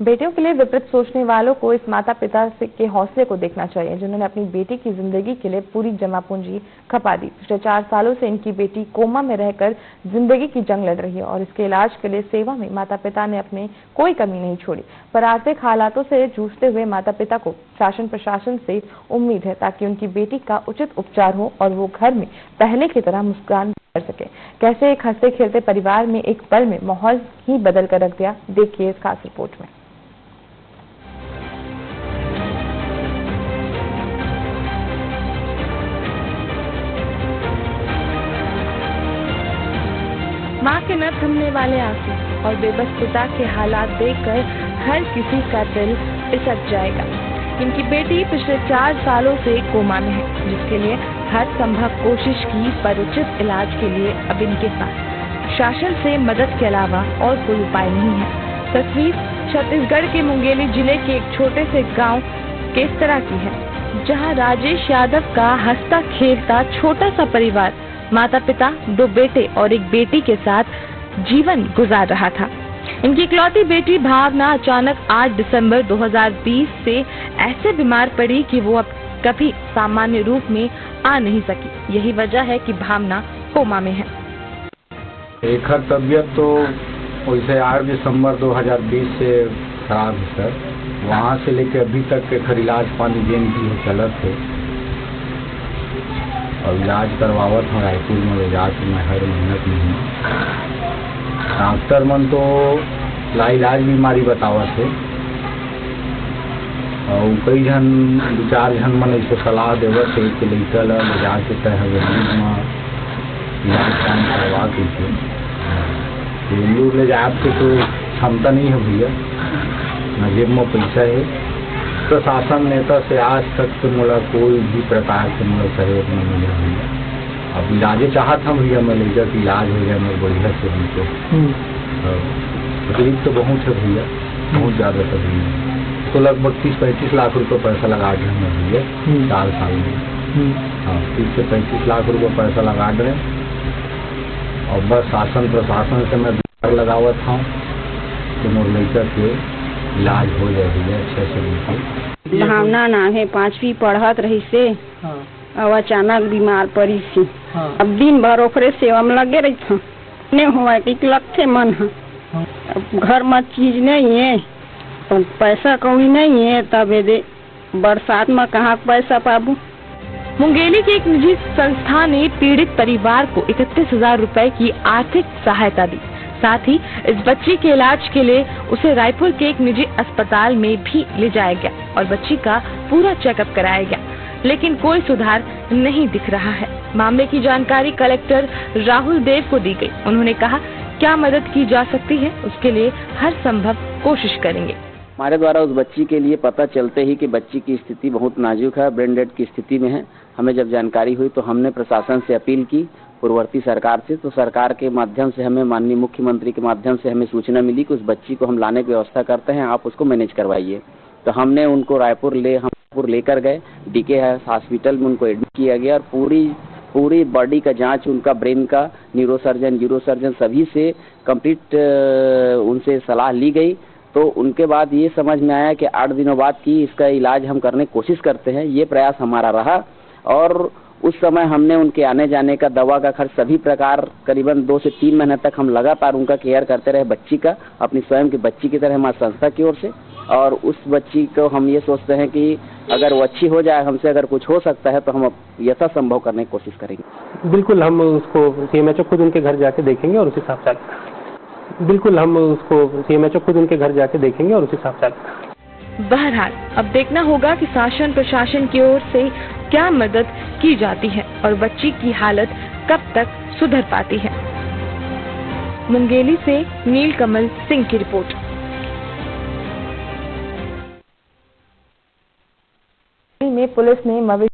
बेटियों के लिए विपरीत सोचने वालों को इस माता पिता के हौसले को देखना चाहिए जिन्होंने अपनी बेटी की जिंदगी के लिए पूरी जमा पूंजी खपा दी। पिछले 4 सालों से इनकी बेटी कोमा में रहकर जिंदगी की जंग लड़ रही है और इसके इलाज के लिए सेवा में माता पिता ने अपने कोई कमी नहीं छोड़ी। पर आर्थिक हालातों से जूझते हुए माता पिता को शासन प्रशासन से उम्मीद है ताकि उनकी बेटी का उचित उपचार हो और वो घर में पहले की तरह मुस्कुरान कर सके। कैसे एक हंसते खेलते परिवार में एक पल में माहौल ही बदल कर रख दिया, देखिए इस खास रिपोर्ट में। माँ के न थमने वाले आंसू और बेबस पिता के हालात देखकर हर किसी का दिल पिसक जाएगा। इनकी बेटी पिछले 4 सालों से कोमा में है, जिसके लिए हर संभव कोशिश की पर उचित इलाज के लिए अब इनके पास शासन से मदद के अलावा और कोई उपाय नहीं है। तस्वीर छत्तीसगढ़ के मुंगेली जिले के एक छोटे से गांव के इस तरह की है, जहां राजेश यादव का हंसता खेलता छोटा सा परिवार माता पिता, 2 बेटे और एक बेटी के साथ जीवन गुजार रहा था। इनकी इकलौती बेटी भावना अचानक 8 दिसंबर 2020 से ऐसे बीमार पड़ी कि वो अब कभी सामान्य रूप में आ नहीं सकी। यही वजह है कि भावना कोमा में है। एक तबीयत तो वैसे 8 दिसंबर 2020 से खराब है सर। वहाँ से लेकर अभी तक के इलाज पानी जेन भी चलत है और इलाज करवावत हूँ रायपुर में ले जाकर मैं हर मेहनत नहीं हूँ। डॉक्टर मन तो लाइलाज बीमारी बतावत है और कई जन 2-4 जन मन ऐसे सलाह देवत है कि लड़का ले जाके तय बेंगलुर में इलाज काम करवा के बेंगलुर ले जाए के तो क्षमता नहीं है भैया, न जेब में पैसा है। प्रशासन नेता से आज तक तो मुझे कोई भी प्रकार से मुझे सहयोग नहीं मिला भैया। अब इलाजे चाहत हम भैया मैं ले जाकर इलाज हो जाए मेरे बढ़िया से उनको। तकलीफ तो बहुत है भैया, बहुत ज़्यादा तकलीफ। तो लगभग 30-35 लाख रुपये पैसा लगा दे मैं भैया 4 साल में। हाँ, 30 से 35 लाख रुपये पैसा लगा दे और बस शासन प्रशासन से मैं लगावत हूँ कि मोर लड़का के इलाज हो जाए भैया अच्छे से। भावना नाम है, 5वीं पढ़त रही से अब अचानक बीमार पड़ी सी। अब दिन भर ओकरे सेवा में लगे रही था, नहीं हुआ कि लगते मन है। अब घर में चीज नहीं है, तो पैसा कौड़ी नहीं है, तब दे बरसात में कहाँ पैसा पाबू। मुंगेली के एक निजी संस्था ने पीड़ित परिवार को 31,000 रुपए की आर्थिक सहायता दी। साथ ही इस बच्ची के इलाज के लिए उसे रायपुर के एक निजी अस्पताल में भी ले जाया गया और बच्ची का पूरा चेकअप कराया गया, लेकिन कोई सुधार नहीं दिख रहा है। मामले की जानकारी कलेक्टर राहुल देव को दी गई। उन्होंने कहा क्या मदद की जा सकती है उसके लिए हर संभव कोशिश करेंगे। हमारे द्वारा उस बच्ची के लिए पता चलते ही कि बच्ची की स्थिति बहुत नाजुक है, ब्रेन डेड की स्थिति में है। हमें जब जानकारी हुई तो हमने प्रशासन से अपील की, पूर्ववर्ती सरकार से, तो सरकार के माध्यम से हमें माननीय मुख्यमंत्री के माध्यम से हमें सूचना मिली कि उस बच्ची को हम लाने की व्यवस्था करते हैं, आप उसको मैनेज करवाइए। तो हमने उनको रायपुर लेकर गए, डीके हॉस्पिटल में उनको एडमिट किया गया और पूरी बॉडी का जांच, उनका ब्रेन का, न्यूरोसर्जन, यूरोसर्जन सभी से कंप्लीट उनसे सलाह ली गई। तो उनके बाद ये समझ में आया कि 8 दिनों बाद की इसका इलाज हम करने की कोशिश करते हैं, ये प्रयास हमारा रहा। और उस समय हमने उनके आने जाने का, दवा का खर्च सभी प्रकार करीबन 2 से 3 महीने तक हम लगातार उनका केयर करते रहे बच्ची का, अपनी स्वयं की बच्ची की तरह हमारी संस्था की ओर से। और उस बच्ची को हम ये सोचते हैं कि अगर वो अच्छी हो जाए, हमसे अगर कुछ हो सकता है तो हम यथासंभव करने की कोशिश करेंगे। बिल्कुल, हम उसको सीएमएचओ खुद उनके घर जाके देखेंगे और उस हिसाब से बिल्कुल हम उसको सीएमएचओ खुद उनके घर जाके देखेंगे और उस हिसाब से। बहरहाल अब देखना होगा कि शासन प्रशासन की ओर से क्या मदद की जाती है और बच्ची की हालत कब तक सुधर पाती है। मुंगेली से नीलकमल सिंह की रिपोर्ट। में पुलिस ने मवेशी